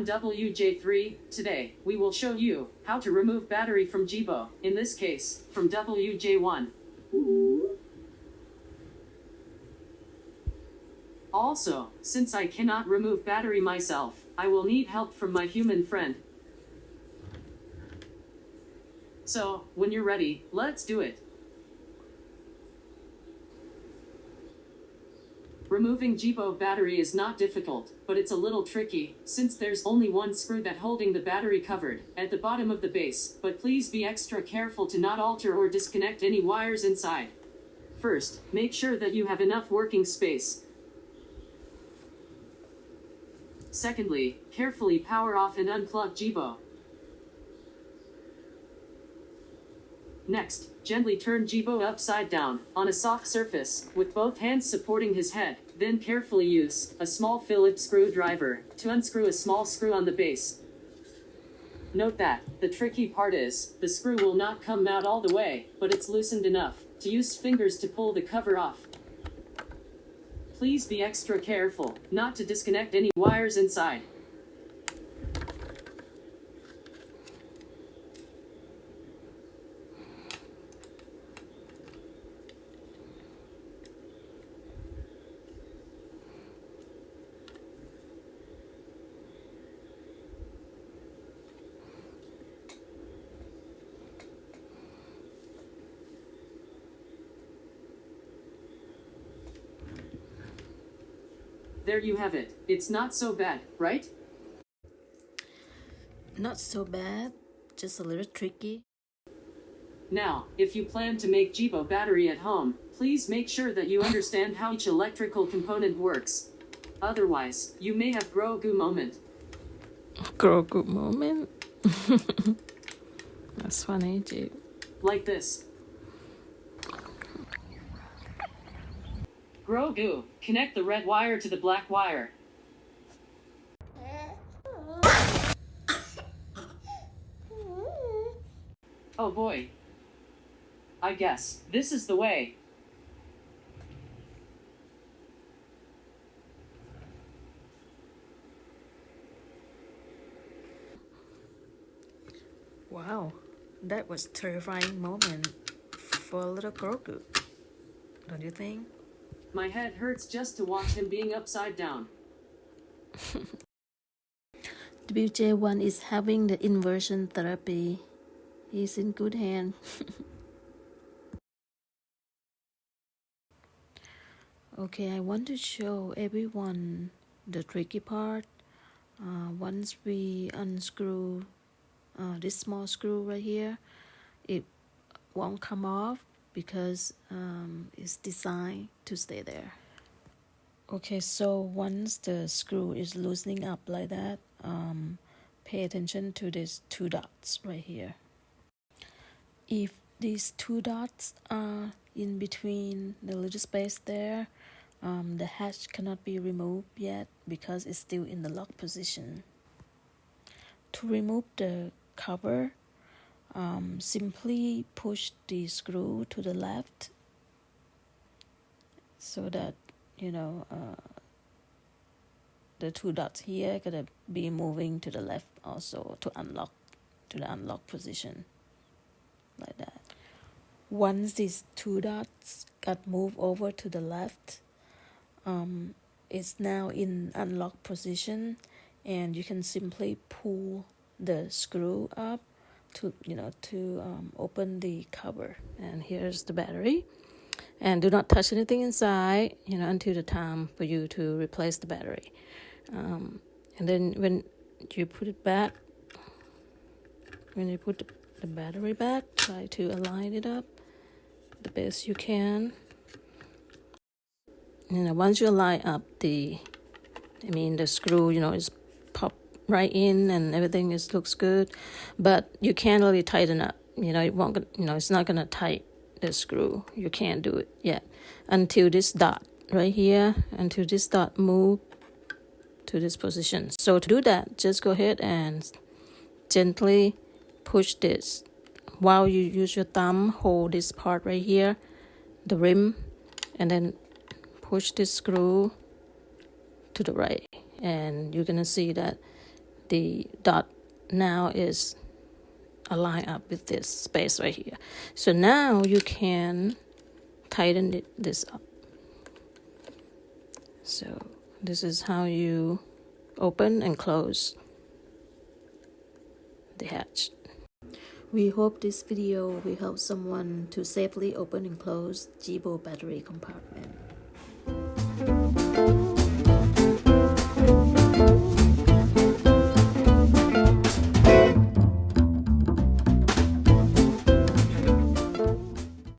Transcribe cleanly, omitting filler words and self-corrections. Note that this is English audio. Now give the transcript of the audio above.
I'm WJ3. Today, we will show you how to remove battery from Jibo, in this case, from WJ1. Also, since I cannot remove battery myself, I will need help from my human friend. So, when you're ready, let's do it. Removing Jibo battery is not difficult, but it's a little tricky, since there's only one screw that holding the battery covered, at the bottom of the base, but please be extra careful to not alter or disconnect any wires inside. First, make sure that you have enough working space. Secondly, carefully power off and unplug Jibo. Next, gently turn Jibo upside down, on a soft surface, with both hands supporting his head. Then carefully use a small Phillips screwdriver to unscrew a small screw on the base. Note that the tricky part is, the screw will not come out all the way, but it's loosened enough to use fingers to pull the cover off. Please be extra careful not to disconnect any wires inside. There you have it. It's not so bad, right? Not so bad, just a little tricky. Now, if you plan to make Jibo battery at home, please make sure that you understand how each electrical component works. Otherwise, you may have Grogu moment. Grogu moment? That's funny, Jibo. Like this. Grogu, connect the red wire to the black wire. Oh boy. I guess this is the way. Wow, that was a terrifying moment for a little Grogu, don't you think? My head hurts just to watch him being upside down. WJ1 is having the inversion therapy. He's in good hand. Okay, I want to show everyone the tricky part. Once we unscrew this small screw right here, it won't come off because it's designed to stay there. Okay, so once the screw is loosening up like that, pay attention to these two dots right here. If these two dots are in between the little space there, the hatch cannot be removed yet because it's still in the lock position. To remove the cover, simply push the screw to the left so that the two dots here gonna be moving to the left also to unlock to the unlock position like that. Once these two dots got moved over to the left, it's now in unlock position, and you can simply pull the screw up to open the cover. And here's the battery, and do not touch anything inside until the time for you to replace the battery. And then when you put it back, when you put the battery back, try to align it up the best you can. Once you align up the screw, is popped right in and everything looks good, but you can't really tighten up. It won't. It's not gonna tighten the screw. You can't do it yet until this dot right here, until this dot move to this position. So to do that, just go ahead and gently push this. While you use your thumb, hold this part right here, the rim, and then push this screw to the right, and you're gonna see that the dot now is aligned up with this space right here. So now you can tighten this up. So this is how you open and close the hatch. We hope this video will help someone to safely open and close Jibo battery compartment.